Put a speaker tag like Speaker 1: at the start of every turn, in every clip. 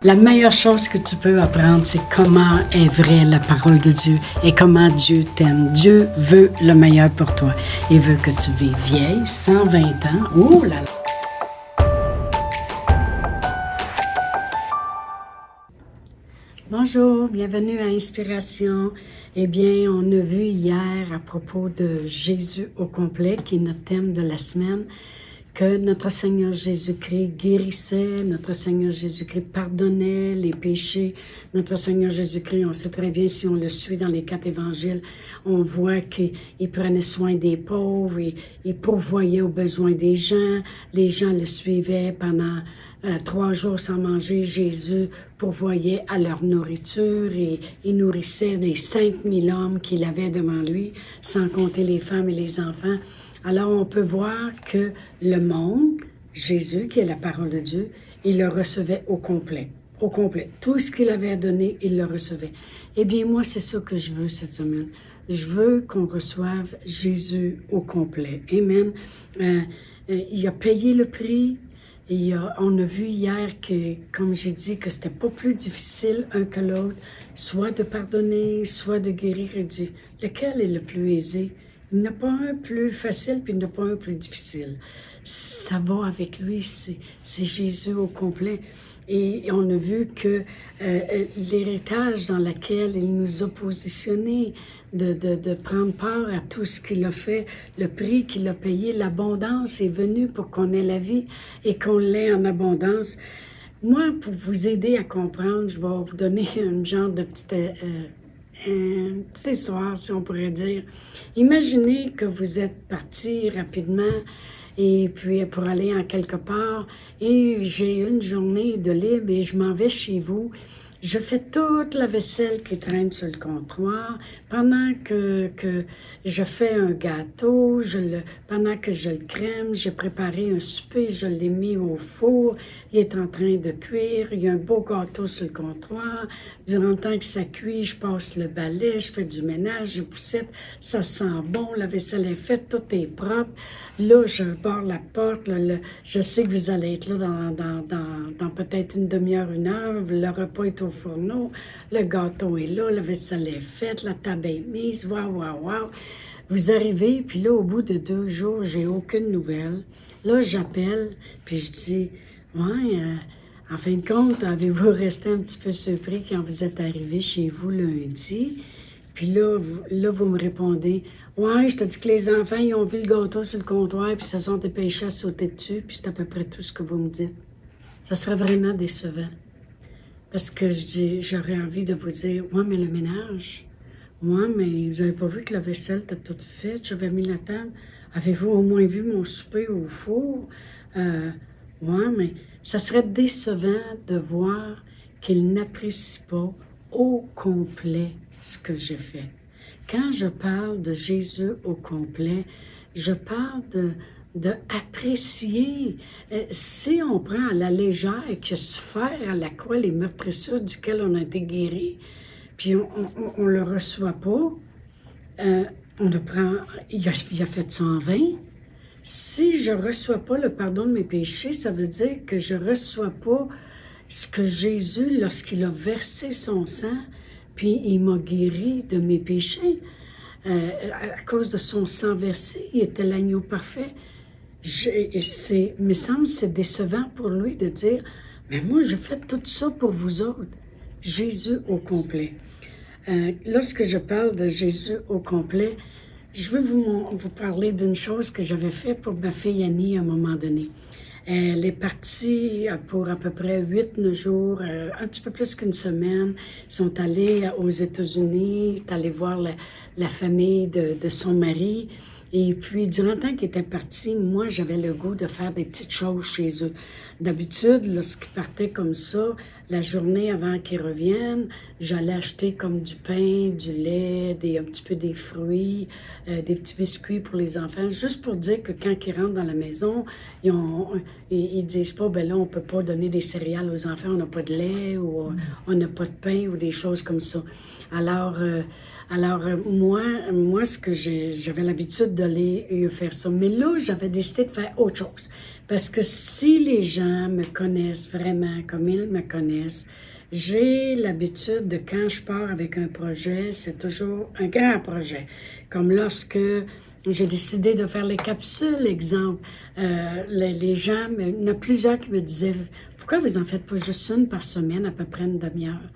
Speaker 1: La meilleure chose que tu peux apprendre, c'est comment est vraie la parole de Dieu et comment Dieu t'aime. Dieu veut le meilleur pour toi. Il veut que tu vives vieille, 120 ans. Ouh là là! Bonjour, bienvenue à Inspiration. Eh bien, on a vu hier à propos de Jésus au complet, qui est notre thème de la semaine, que notre Seigneur Jésus-Christ guérissait, notre Seigneur Jésus-Christ pardonnait les péchés. Notre Seigneur Jésus-Christ, on sait très bien, si on le suit dans les 4 évangiles, on voit qu'il prenait soin des pauvres, il pourvoyait aux besoins des gens. Les gens le suivaient pendant 3 jours sans manger. Jésus pourvoyait à leur nourriture et il nourrissait les 5000 hommes qu'il avait devant lui, sans compter les femmes et les enfants. Alors, on peut voir que le monde, Jésus, qui est la parole de Dieu, il le recevait au complet. Au complet. Tout ce qu'il avait à donner, il le recevait. Eh bien, moi, c'est ça que je veux cette semaine. Je veux qu'on reçoive Jésus au complet. Amen. Il a payé le prix. Et on a vu hier que, comme j'ai dit, que c'était pas plus difficile un que l'autre, soit de pardonner, soit de guérir. Il dit, lequel est le plus aisé? Il n'y en a pas un plus facile, puis il n'y en a pas un plus difficile. Ça va avec lui, c'est Jésus au complet. Et on a vu que l'héritage dans lequel il nous a positionnés, de prendre part à tout ce qu'il a fait, le prix qu'il a payé, l'abondance est venue pour qu'on ait la vie et qu'on l'ait en abondance. Moi, pour vous aider à comprendre, je vais vous donner un genre de petite histoire, si on pourrait dire. Imaginez que vous êtes parti rapidement et puis pour aller en quelque part et j'ai une journée de libre et je m'en vais chez vous. Je fais toute la vaisselle qui traîne sur le comptoir pendant que je fais un gâteau, pendant que je le crème, j'ai préparé un souper, je l'ai mis au four, il est en train de cuire, il y a un beau gâteau sur le comptoir. Durant le temps que ça cuit, je passe le balai, je fais du ménage, je poussette, ça sent bon, la vaisselle est faite, tout est propre. Là, je barre la porte, je sais que vous allez être là dans peut-être une demi-heure, 1 heure, le repas est au fourneau, le gâteau est là, la vaisselle est faite, la table est mise, waouh, waouh, waouh. Vous arrivez, puis là, au bout de 2 jours, j'ai aucune nouvelle. Là, j'appelle, puis je dis, ouais, en fin de compte, avez-vous resté un petit peu surpris quand vous êtes arrivé chez vous lundi? Puis là, vous me répondez, ouais, je te dis que les enfants, ils ont vu le gâteau sur le comptoir, puis se sont dépêchés à sauter dessus, puis c'est à peu près tout ce que vous me dites. Ça serait vraiment décevant. Parce que j'aurais envie de vous dire, ouais, mais le ménage, ouais, mais vous n'avez pas vu que la vaisselle était toute faite, j'avais mis la table. Avez-vous au moins vu mon souper au four? Ouais, mais ça serait décevant de voir qu'il n'apprécie pas au complet ce que j'ai fait. Quand je parle de Jésus au complet, je parle de apprécier. Si on prend à la légère que se faire à la croix les meurtrissures duquel on a été guéri, puis on le reçoit pas, on le prend, il a fait 120. Si je reçois pas le pardon de mes péchés, ça veut dire que je reçois pas ce que Jésus, lorsqu'il a versé son sang, puis il m'a guéri de mes péchés. À cause de son sang versé, il était l'agneau parfait. Me semble c'est décevant pour lui de dire, mais moi, je fais tout ça pour vous autres. Jésus au complet. Lorsque je parle de Jésus au complet, je veux vous parler d'une chose que j'avais fait pour ma fille Annie à un moment donné. Elle est partie pour à peu près 8-9 jours, un petit peu plus qu'une semaine. Ils sont allés aux États-Unis, est allés voir la famille de son mari. Et puis, durant le temps qu'ils étaient partis, moi, j'avais le goût de faire des petites choses chez eux. D'habitude, lorsqu'ils partaient comme ça, la journée avant qu'ils reviennent, j'allais acheter comme du pain, du lait, un petit peu des fruits, des petits biscuits pour les enfants, juste pour dire que quand ils rentrent dans la maison, ils disent pas, ben là, on peut pas donner des céréales aux enfants, on n'a pas de lait, ou on n'a pas de pain, ou des choses comme ça. Alors, moi, ce que j'avais l'habitude d'aller faire ça. Mais là, j'avais décidé de faire autre chose. Parce que si les gens me connaissent vraiment comme ils me connaissent, j'ai l'habitude de quand je pars avec un projet, c'est toujours un grand projet. Comme lorsque j'ai décidé de faire les capsules, exemple, les gens, il y en a plusieurs qui me disaient « Pourquoi vous en faites pas juste une par semaine, à peu près une demi-heure? »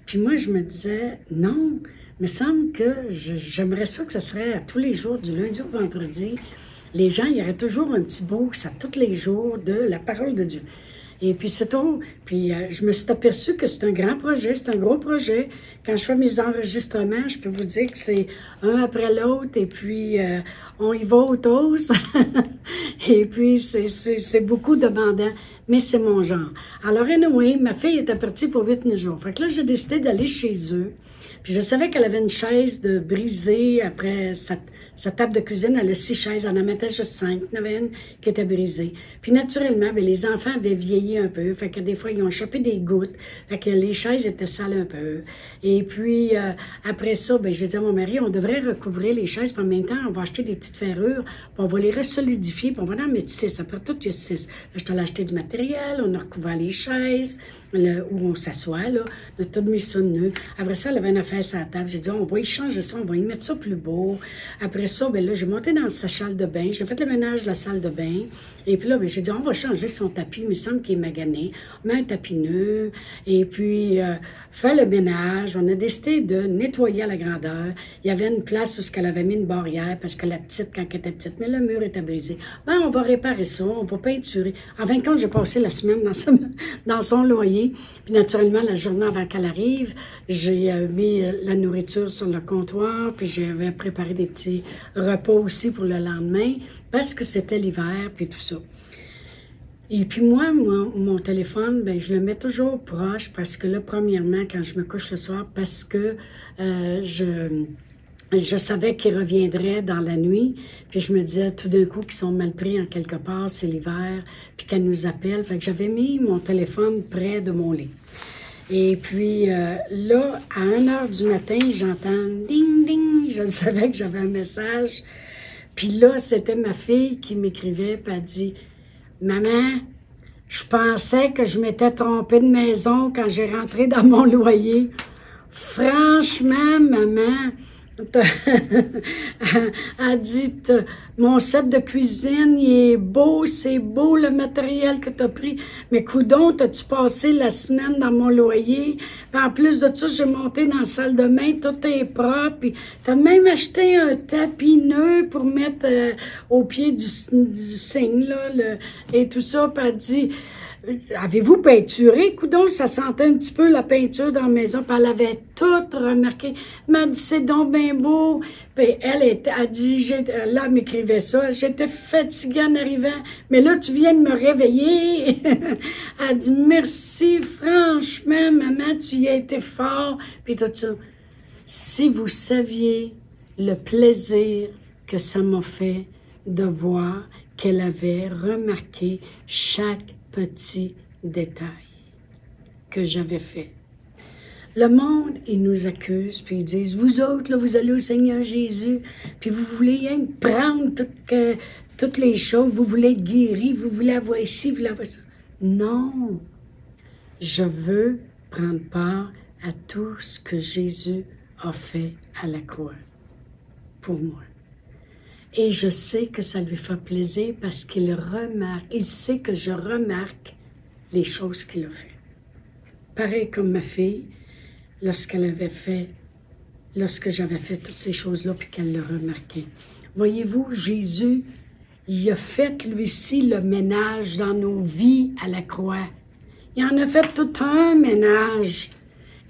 Speaker 1: Puis moi, je me disais « Non, il me semble que j'aimerais ça que ce serait à tous les jours, du lundi au vendredi. Les gens, il y aurait toujours un petit boost à tous les jours de la parole de Dieu. » Et puis c'est tout. Puis je me suis aperçue que c'est un grand projet, c'est un gros projet. Quand je fais mes enregistrements, je peux vous dire que c'est un après l'autre et puis on y va aux doses. Et puis c'est beaucoup demandant, mais c'est mon genre. Alors anyway, ma fille était partie pour 8 jours. Fait que là, j'ai décidé d'aller chez eux. Puis je savais qu'elle avait une chaise de brisée après sa table de cuisine. Elle a 6 chaises, elle en mettait juste 5. Il y en avait une qui était brisée. Puis naturellement, bien, les enfants avaient vieilli un peu. Fait que des fois, ils ont échappé des gouttes. Fait que les chaises étaient sales un peu. Et puis, après ça, bien, j'ai dit à mon mari, on devrait recouvrir les chaises. Puis en même temps, on va acheter des petites ferrures. Puis on va les resolidifier. Puis on va en mettre 6. Après tout, il y a 6. Je t'ai acheté du matériel. On a recouvert les chaises où on s'assoit. Là. On a tout mis ça nœud. Après ça, elle avait une affaire sur la table. J'ai dit, on va y changer ça. On va y mettre ça plus beau. Après ça, bien là, j'ai monté dans sa salle de bain. J'ai fait le ménage de la salle de bain. Et puis là, bien, j'ai dit, on va changer son tapis. Il me semble qu'il est magané. On met un tapis neuf. Et puis, fait le ménage. On a décidé de nettoyer à la grandeur. Il y avait une place où elle avait mis une barrière parce que la petite, quand elle était petite, mais le mur était brisé. Ben, on va réparer ça. On va peinturer. En fin de compte, j'ai passé la semaine dans son loyer. Puis naturellement, la journée avant qu'elle arrive, j'ai mis la nourriture sur le comptoir. Puis j'avais préparé des petits repas aussi pour le lendemain parce que c'était l'hiver, puis tout ça. Et puis moi, mon téléphone, ben je le mets toujours proche parce que là, premièrement, quand je me couche le soir, parce que je savais qu'il reviendrait dans la nuit, puis je me disais tout d'un coup qu'ils sont mal pris en quelque part, c'est l'hiver, puis qu'elle nous appelle. Fait que j'avais mis mon téléphone près de mon lit. Et puis là, à 1h du matin, j'entends ding, ding. Je savais que j'avais un message. Puis là, c'était ma fille qui m'écrivait, puis elle dit « Maman, je pensais que je m'étais trompée de maison quand j'ai rentré dans mon loyer. Franchement, maman, elle dit, mon set de cuisine, il est beau, c'est beau le matériel que tu as pris, mais coudonc, t'as-tu passé la semaine dans mon loyer? Puis en plus de ça, j'ai monté dans la salle de bain, tout est propre, puis t'as même acheté un tapis neuf pour mettre au pied du cygne, là, et tout ça, puis elle dit... Avez-vous peinturé? Coudonc, ça sentait un petit peu la peinture dans la maison, puis elle avait tout remarqué. Elle m'a dit, c'est donc bien beau. Puis elle a dit, là, elle m'écrivait ça, j'étais fatiguée en arrivant, mais là, tu viens de me réveiller. Elle dit, merci, franchement, maman, tu y as été fort, puis tout ça. Si vous saviez le plaisir que ça m'a fait de voir qu'elle avait remarqué chaque petit détail que j'avais fait. Le monde, ils nous accusent, puis ils disent, vous autres, là, vous allez au Seigneur Jésus, puis vous voulez hein, prendre toutes les choses, vous voulez être guéri, vous voulez avoir ici, vous voulez avoir ça. Non, je veux prendre part à tout ce que Jésus a fait à la croix pour moi. Et je sais que ça lui fait plaisir parce qu'il remarque, il sait que je remarque les choses qu'il a fait. Pareil comme ma fille, lorsque j'avais fait toutes ces choses-là, puis qu'elle le remarquait. Voyez-vous, Jésus, il a fait, lui-ci, le ménage dans nos vies à la croix. Il en a fait tout un ménage.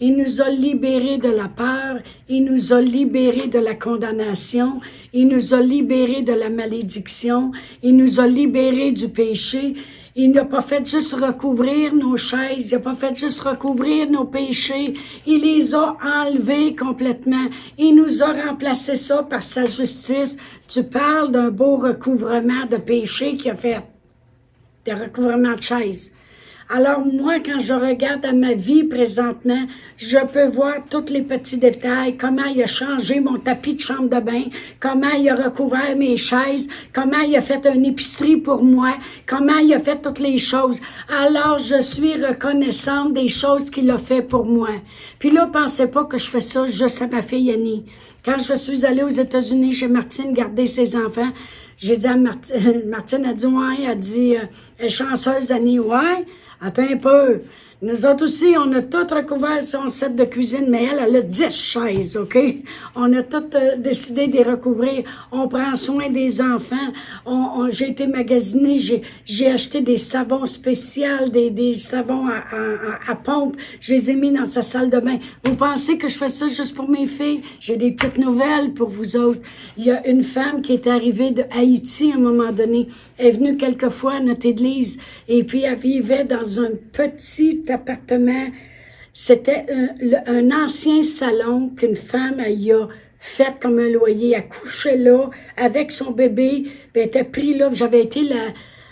Speaker 1: Il nous a libérés de la peur, il nous a libérés de la condamnation, il nous a libérés de la malédiction, il nous a libérés du péché. Il n'a pas fait juste recouvrir nos chaises, il n'a pas fait juste recouvrir nos péchés, il les a enlevés complètement. Il nous a remplacé ça par sa justice. Tu parles d'un beau recouvrement de péché qu'il a fait, de recouvrement de chaises. Alors moi, quand je regarde à ma vie présentement, je peux voir tous les petits détails, comment il a changé mon tapis de chambre de bain, comment il a recouvert mes chaises, comment il a fait une épicerie pour moi, comment il a fait toutes les choses. Alors je suis reconnaissante des choses qu'il a fait pour moi. Puis là, pensez pas que je fais ça juste à ma fille Annie. Quand je suis allée aux États-Unis chez Martine garder ses enfants, j'ai dit à Martine, Martine a dit, ouais, elle dit, elle est chanceuse, Annie, ouais. Attends un peu. Nous autres aussi, on a tout recouvert son set de cuisine, mais elle a 10 chaises, OK? On a tout décidé de les recouvrir. On prend soin des enfants. J'ai été magasiner, j'ai acheté des savons spéciaux, des savons à pompe. Je les ai mis dans sa salle de bain. Vous pensez que je fais ça juste pour mes filles? J'ai des petites nouvelles pour vous autres. Il y a une femme qui est arrivée de Haïti à un moment donné. Elle est venue quelques fois à notre église et puis elle vivait dans un petit appartement. C'était un ancien salon qu'une femme y a fait comme un loyer. Elle couchait là avec son bébé, puis elle était prise là. J'avais été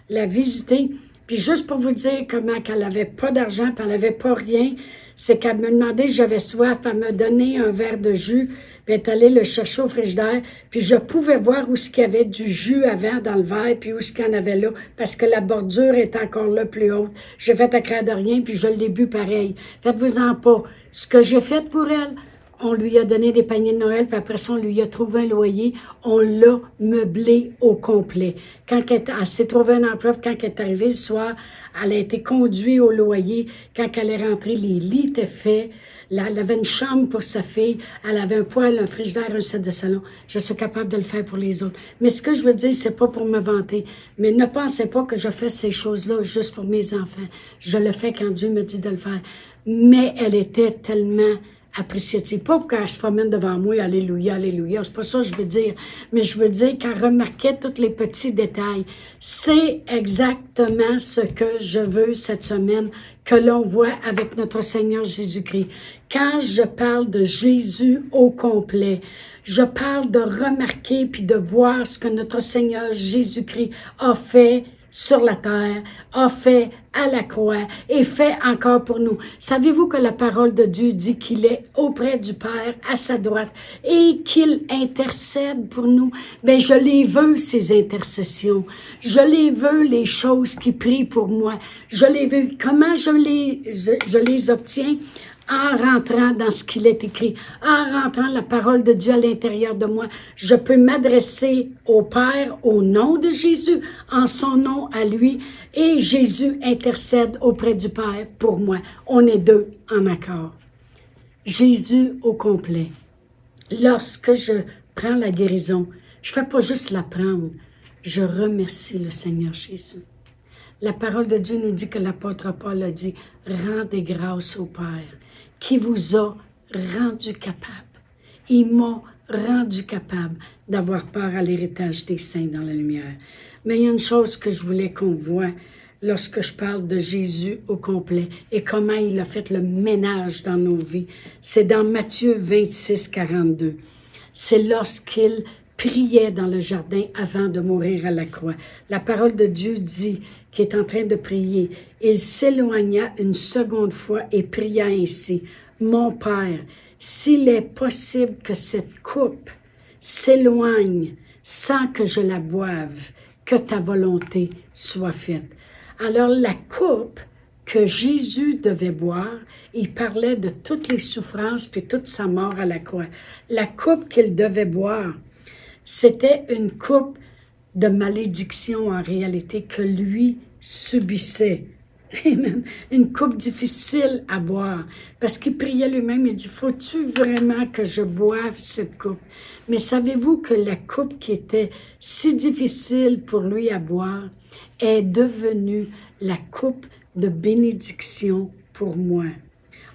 Speaker 1: la visiter. Puis juste pour vous dire comment qu'elle n'avait pas d'argent, puis elle n'avait pas rien, c'est qu'elle me demandait si j'avais soif, elle me donnait un verre de jus, puis elle est allée le chercher au frigidaire, puis je pouvais voir où ce qu'il y avait du jus avant dans le verre, puis où ce qu'il y en avait là, parce que la bordure est encore là plus haute. J'ai fait à craindre de rien, puis je l'ai bu pareil. Faites-vous-en pas. Ce que j'ai fait pour elle, on lui a donné des paniers de Noël, puis après ça, on lui a trouvé un loyer. On l'a meublé au complet. Quand elle s'est trouvée un emploi, puis quand elle est arrivée le soir, elle a été conduite au loyer. Quand elle est rentrée, les lits étaient faits. Elle avait une chambre pour sa fille. Elle avait un poêle, un frigidaire, un set de salon. Je suis capable de le faire pour les autres. Mais ce que je veux dire, c'est pas pour me vanter. Mais ne pensez pas que je fais ces choses-là juste pour mes enfants. Je le fais quand Dieu me dit de le faire. Mais elle était tellement appréciative. Pas qu'elle se promène devant moi, alléluia, alléluia. C'est pas ça que je veux dire. Mais je veux dire qu'elle remarquait tous les petits détails. C'est exactement ce que je veux cette semaine que l'on voit avec notre Seigneur Jésus-Christ. Quand je parle de Jésus au complet, je parle de remarquer puis de voir ce que notre Seigneur Jésus-Christ a fait sur la terre, a fait à la croix et fait encore pour nous. Savez-vous que la parole de Dieu dit qu'il est auprès du Père, à sa droite, et qu'il intercède pour nous? Ben, je les veux, ces intercessions. Je les veux, les choses qui prient pour moi. Je les veux. Comment je les obtiens? En rentrant dans ce qu'il est écrit, en rentrant la parole de Dieu à l'intérieur de moi, je peux m'adresser au Père au nom de Jésus, en son nom à lui, et Jésus intercède auprès du Père pour moi. On est deux en accord. Jésus au complet. Lorsque je prends la guérison, je ne fais pas juste la prendre, je remercie le Seigneur Jésus. La parole de Dieu nous dit que l'apôtre Paul a dit « Rendez grâce au Père » qui vous a rendu capable. Il m'a rendu capable d'avoir part à l'héritage des saints dans la lumière. Mais il y a une chose que je voulais qu'on voit lorsque je parle de Jésus au complet et comment il a fait le ménage dans nos vies. C'est dans Matthieu 26, 42. C'est lorsqu'il priait dans le jardin avant de mourir à la croix. La parole de Dieu dit qu'il est en train de prier. Il s'éloigna une seconde fois et pria ainsi. « Mon Père, s'il est possible que cette coupe s'éloigne sans que je la boive, que ta volonté soit faite. » Alors la coupe que Jésus devait boire, il parlait de toutes les souffrances puis toute sa mort à la croix. La coupe qu'il devait boire, c'était une coupe de malédiction en réalité que lui subissait. Amen. Une coupe difficile à boire. Parce qu'il priait lui-même, il dit, faut-tu vraiment que je boive cette coupe? Mais savez-vous que la coupe qui était si difficile pour lui à boire est devenue la coupe de bénédiction pour moi?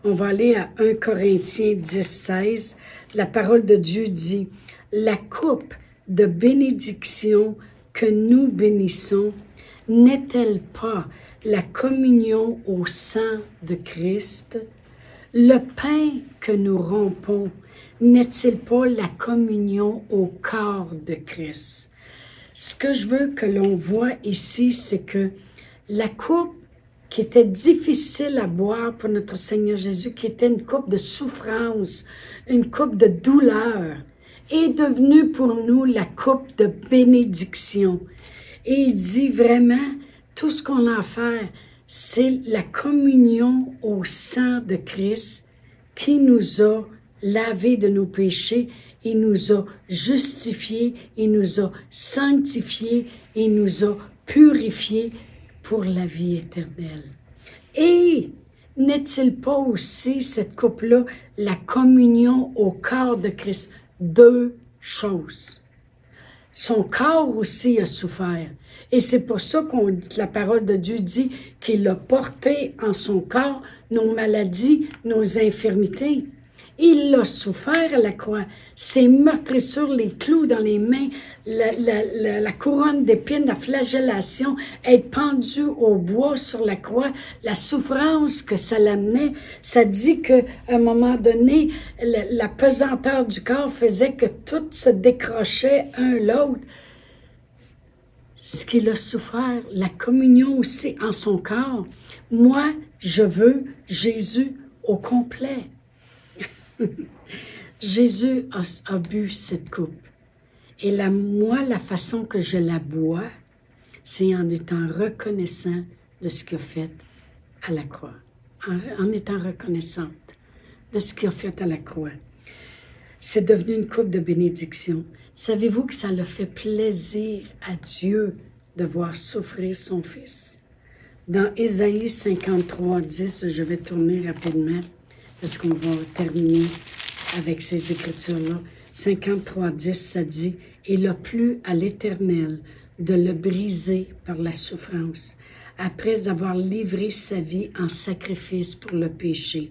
Speaker 1: On va aller à 1 Corinthiens 10, 16. La parole de Dieu dit, la coupe de bénédiction que nous bénissons n'est-elle pas la communion au sang de Christ? Le pain que nous rompons n'est-il pas la communion au corps de Christ? Ce que je veux que l'on voit ici, c'est que la coupe qui était difficile à boire pour notre Seigneur Jésus, qui était une coupe de souffrance, une coupe de douleur, est devenue pour nous la coupe de bénédiction. Et il dit vraiment, tout ce qu'on a à faire, c'est la communion au sang de Christ qui nous a lavés de nos péchés, il nous a justifiés, il nous a sanctifiés, il nous a purifiés pour la vie éternelle. Et n'est-il pas aussi, cette coupe-là, la communion au corps de Christ? Deux choses. Son corps aussi a souffert. Et c'est pour ça qu'on dit, la parole de Dieu dit qu'il a porté en son corps nos maladies, nos infirmités. Il a souffert à la croix. Ses meurtrissures, les clous dans les mains, la couronne d'épines, la flagellation, être pendu au bois sur la croix, la souffrance que ça l'amenait, ça dit qu'à un moment donné, la pesanteur du corps faisait que tout se décrochait un l'autre. Ce qu'il a souffert, la communion aussi en son corps. Moi, je veux Jésus au complet. Jésus a bu cette coupe. Et moi, la façon que je la bois, c'est en étant reconnaissant de ce qu'il a fait à la croix. En étant reconnaissante de ce qu'il a fait à la croix. C'est devenu une coupe de bénédiction. Savez-vous que ça le fait plaisir à Dieu de voir souffrir son Fils? Dans Ésaïe 53, 10, je vais tourner rapidement parce qu'on va terminer avec ces écritures-là. 53, 10, ça dit « Il a plu à l'Éternel de le briser par la souffrance, après avoir livré sa vie en sacrifice pour le péché.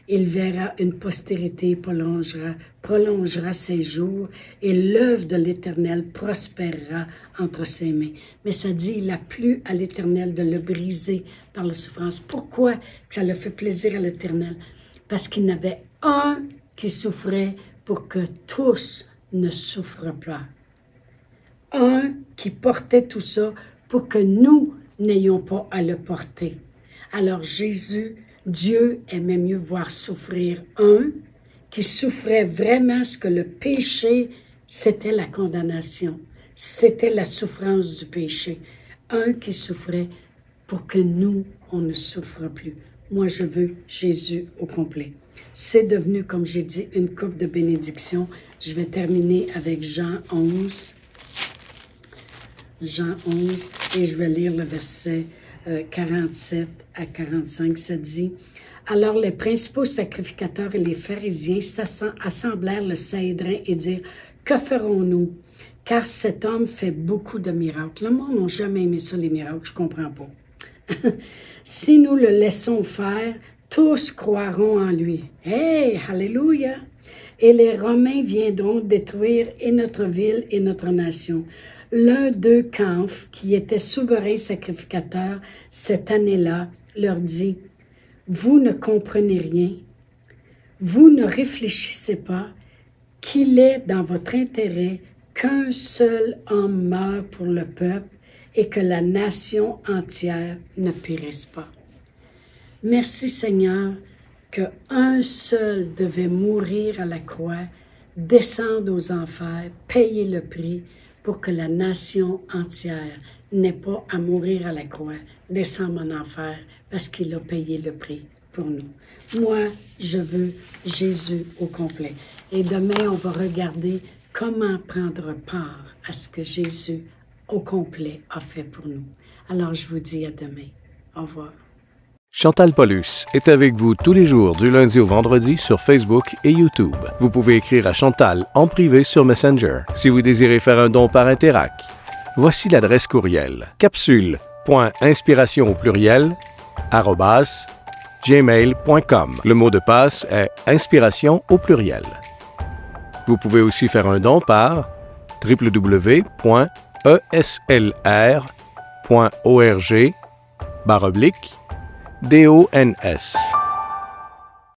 Speaker 1: Il verra une postérité, prolongera ses jours, et l'œuvre de l'Éternel prospérera entre ses mains. » Mais ça dit, il a plu à l'Éternel de le briser par la souffrance. Pourquoi que ça le fait plaisir à l'Éternel? Parce qu'il y en avait un qui souffrait pour que tous ne souffrent pas. Un qui portait tout ça pour que nous n'ayons pas à le porter. Alors Jésus, Dieu aimait mieux voir souffrir un qui souffrait vraiment ce que le péché, c'était la condamnation, c'était la souffrance du péché. Un qui souffrait pour que nous, on ne souffre plus. Moi, je veux Jésus au complet. C'est devenu, comme j'ai dit, une coupe de bénédiction. Je vais terminer avec Jean 11. Jean 11, et je vais lire le verset 47 à 45. Ça dit, « Alors les principaux sacrificateurs et les pharisiens assemblèrent le Sanhédrin et dirent, « Que ferons-nous? Car cet homme fait beaucoup de miracles. » Le monde n'a jamais aimé ça, les miracles, je ne comprends pas. « Si nous le laissons faire, tous croiront en lui. » Hey, alléluia! Et les Romains viendront détruire et notre ville et notre nation. L'un d'eux, Camphe, qui était souverain sacrificateur cette année-là, leur dit, « Vous ne comprenez rien, vous ne réfléchissez pas qu'il est dans votre intérêt qu'un seul homme meure pour le peuple et que la nation entière ne périsse pas. » Merci Seigneur qu'un seul devait mourir à la croix, descendre aux enfers, payer le prix pour que la nation entière n'ait pas à mourir à la croix, descendre en enfer, parce qu'il a payé le prix pour nous. Moi, je veux Jésus au complet. Et demain, on va regarder comment prendre part à ce que Jésus au complet a fait pour nous. Alors, je vous dis à demain. Au revoir.
Speaker 2: Chantal Paulus est avec vous tous les jours du lundi au vendredi sur Facebook et YouTube. Vous pouvez écrire à Chantal en privé sur Messenger. Si vous désirez faire un don par Interac, voici l'adresse courriel capsule.inspiration au pluriel @gmail.com. Le mot de passe est inspiration au pluriel. Vous pouvez aussi faire un don par www.eslr.org/DONS.